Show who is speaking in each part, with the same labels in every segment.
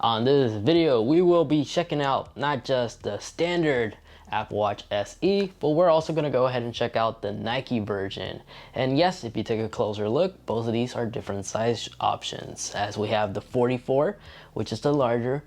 Speaker 1: On this video, we will be checking out not just the standard Apple Watch SE, but we're also going to go ahead and check out the Nike version. And yes, if you take a closer look, both of these are different size options, as we have the 44, which is the larger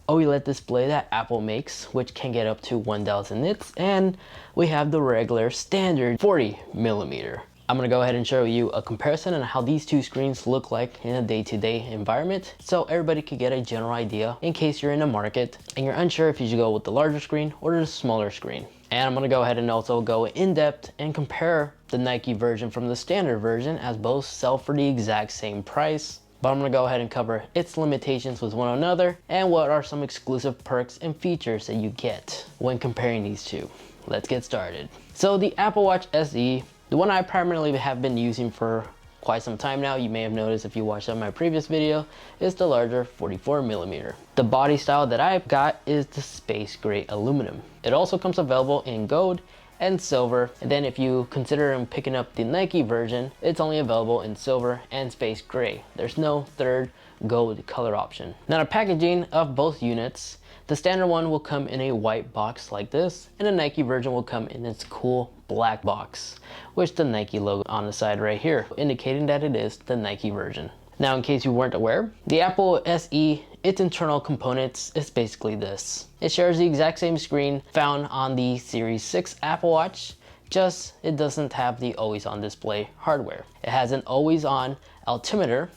Speaker 1: OLED display that Apple makes, which can get up to 1000 nits, and we have the regular standard 40 millimeter. I'm gonna go ahead and show you a comparison on how these two screens look like in a day-to-day environment, so everybody could get a general idea in case you're in the market and you're unsure if you should go with the larger screen or the smaller screen. And I'm gonna go ahead and also go in depth and compare the Nike version from the standard version, as both sell for the exact same price. But I'm gonna go ahead and cover its limitations with one another and what are some exclusive perks and features that you get when comparing these two. Let's get started. So the Apple Watch SE, the one I primarily have been using for quite some time now, you may have noticed if you watched my previous video, is the larger 44 millimeter. The body style that I've got is the space gray aluminum. It also comes available in gold and silver, and then if you consider picking up the Nike version, it's only available in silver and space gray. There's no third gold color option. Now, the packaging of both units, the standard one will come in a white box like this, and the Nike version will come in its cool black box, with the Nike logo on the side right here, indicating that it is the Nike version. Now, in case you weren't aware, the Apple SE, its internal components is basically this. It shares the exact same screen found on the Series 6 Apple Watch, just it doesn't have the always-on display hardware. It has an always-on altimeter,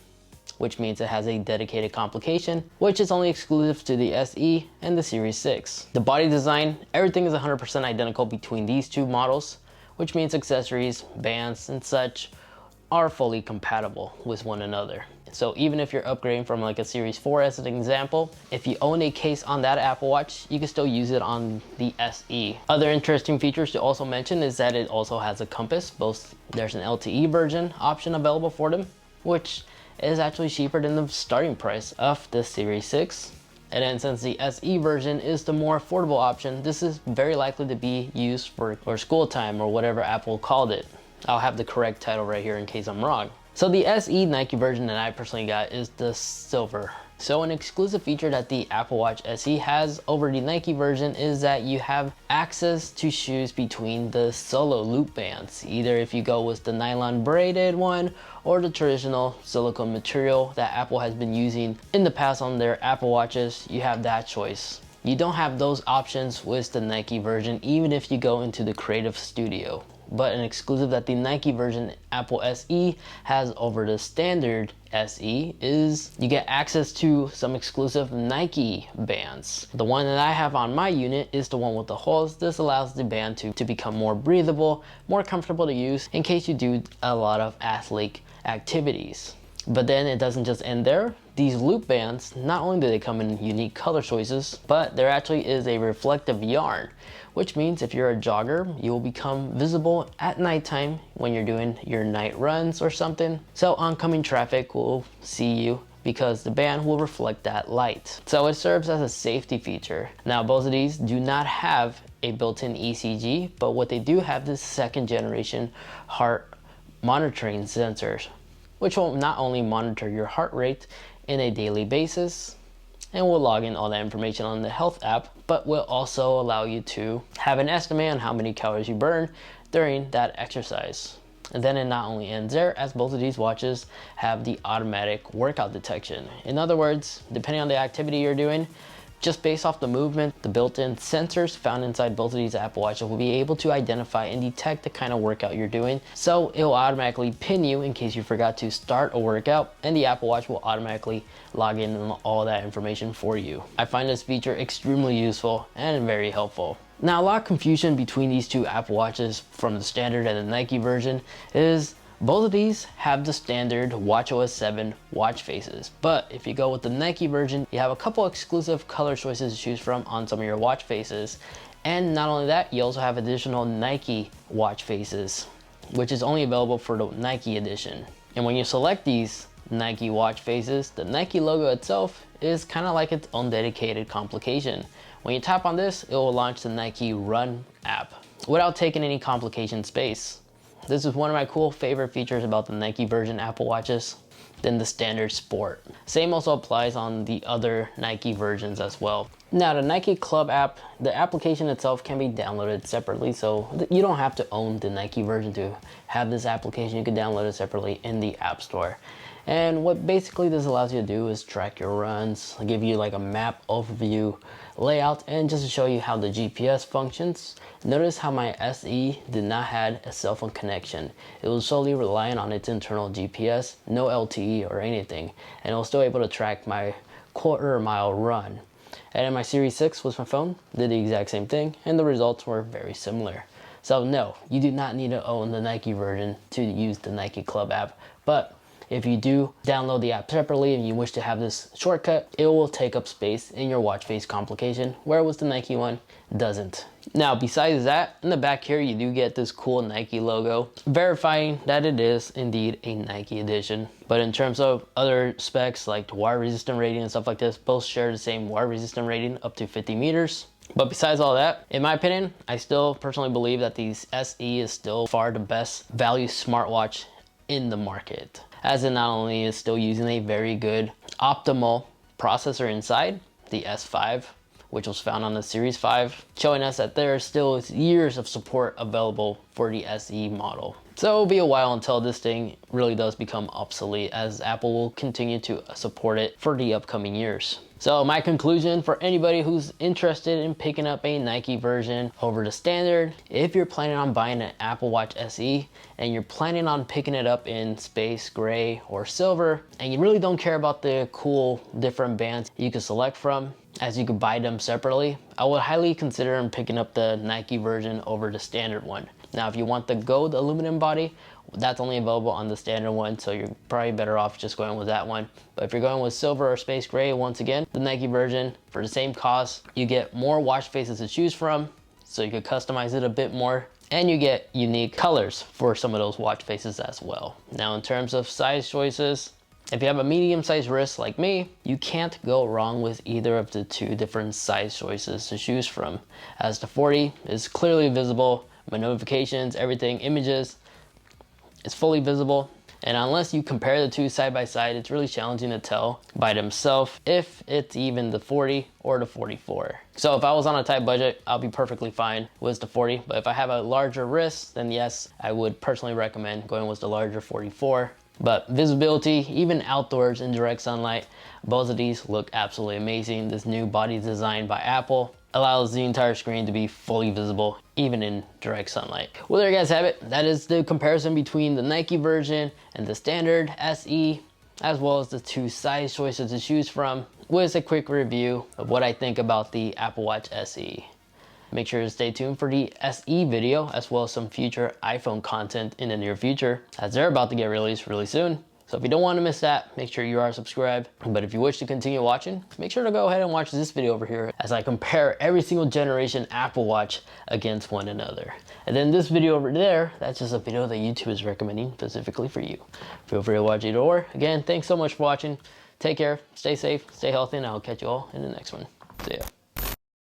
Speaker 1: which means it has a dedicated complication, which is only exclusive to the SE and the Series 6. The body design, everything is 100% identical between these two models, which means accessories, bands, and such are fully compatible with one another. So even if you're upgrading from like a Series 4 as an example, if you own a case on that Apple Watch, you can still use it on the SE. Other interesting features to also mention is that it also has a compass. Both there's an LTE version option available for them, which is actually cheaper than the starting price of the Series 6. And then since the SE version is the more affordable option, this is very likely to be used for school time or whatever Apple called it. I'll have the correct title right here in case I'm wrong. So the SE Nike version that I personally got is the silver. So an exclusive feature that the Apple Watch SE has over the Nike version is that you have access to choose between the solo loop bands, either if you go with the nylon braided one or the traditional silicone material that Apple has been using in the past on their Apple Watches. You have that choice. You don't have those options with the Nike version, even if you go into the Creative Studio. But an exclusive that the Nike version Apple SE has over the standard SE is you get access to some exclusive Nike bands. The one that I have on my unit is the one with the holes. This allows the band to become more breathable, more comfortable to use in case you do a lot of athletic activities. But then it doesn't just end there. These loop bands, not only do they come in unique color choices, but there actually is a reflective yarn, which means if you're a jogger, you will become visible at nighttime when you're doing your night runs or something. So oncoming traffic will see you because the band will reflect that light. So it serves as a safety feature. Now, both of these do not have a built-in ECG, but what they do have is second generation heart monitoring sensors, which will not only monitor your heart rate in a daily basis and will log in all that information on the health app, but will also allow you to have an estimate on how many calories you burn during that exercise. And then it not only ends there, as both of these watches have the automatic workout detection. In other words, depending on the activity you're doing, just based off the movement, the built-in sensors found inside both of these Apple Watches will be able to identify and detect the kind of workout you're doing. So it will automatically pin you in case you forgot to start a workout, and the Apple Watch will automatically log in on all that information for you. I find this feature extremely useful and very helpful. Now, a lot of confusion between these two Apple Watches from the standard and the Nike version is both of these have the standard watchOS 7 watch faces, but if you go with the Nike version, you have a couple exclusive color choices to choose from on some of your watch faces. And not only that, you also have additional Nike watch faces, which is only available for the Nike edition. And when you select these Nike watch faces, the Nike logo itself is kind of like its own dedicated complication. When you tap on this, it will launch the Nike Run app without taking any complication space. This is one of my cool favorite features about the Nike version Apple Watches. than the standard Sport. Same also applies on the other Nike versions as well. Now the Nike Club app, the application itself can be downloaded separately, so you don't have to own the Nike version to have this application. You can download it separately in the App Store. And what basically this allows you to do is track your runs, give you like a map overview layout, and just to show you how the GPS functions. Notice how my SE did not have a cell phone connection. It was solely relying on its internal GPS, no LTE or anything, and it was still able to track my quarter-mile run. And in my Series 6 with my phone, did the exact same thing, and the results were very similar. So no, you do not need to own the Nike version to use the Nike Club app, but if you do download the app separately and you wish to have this shortcut, it will take up space in your watch face complication, whereas the Nike one doesn't. Now, besides that, in the back here, you do get this cool Nike logo, verifying that it is indeed a Nike edition. But in terms of other specs like water resistant rating and stuff like this, both share the same water resistant rating up to 50 meters. But besides all that, in my opinion, I still personally believe that the SE is still far the best value smartwatch in the market, as it not only is still using a very good optimal processor inside, the S5, which was found on the Series 5, showing us that there still is years of support available for the SE model. So it'll be a while until this thing really does become obsolete, as Apple will continue to support it for the upcoming years. So my conclusion for anybody who's interested in picking up a Nike version over the standard, if you're planning on buying an Apple Watch SE and you're planning on picking it up in space gray or silver, and you really don't care about the cool different bands you can select from, as you could buy them separately, I would highly consider picking up the Nike version over the standard one. Now, if you want the gold aluminum body, that's only available on the standard one, so you're probably better off just going with that one. But if you're going with silver or space gray, once again, the Nike version, for the same cost, you get more watch faces to choose from, so you could customize it a bit more, and you get unique colors for some of those watch faces as well. Now, in terms of size choices, if you have a medium-sized wrist like me, you can't go wrong with either of the two different size choices to choose from, as the 40 is clearly visible, my notifications, everything, images, it's fully visible. And unless you compare the two side by side, it's really challenging to tell by themselves if it's even the 40 or the 44. So if I was on a tight budget, I'll be perfectly fine with the 40. But if I have a larger wrist, then yes, I would personally recommend going with the larger 44. But visibility, even outdoors in direct sunlight, both of these look absolutely amazing. This new body design by Apple allows the entire screen to be fully visible, even in direct sunlight. Well, there you guys have it. That is the comparison between the Nike version and the standard SE, as well as the two size choices to choose from, with a quick review of what I think about the Apple Watch SE. Make sure to stay tuned for the SE video, as well as some future iPhone content in the near future, as they're about to get released really soon. So if you don't want to miss that, make sure you are subscribed. But if you wish to continue watching, make sure to go ahead and watch this video over here as I compare every single generation Apple Watch against one another. And then this video over there, that's just a video that YouTube is recommending specifically for you. Feel free to watch either or. Again, thanks so much for watching. Take care, stay safe, stay healthy, and I'll catch you all in the next one. See ya.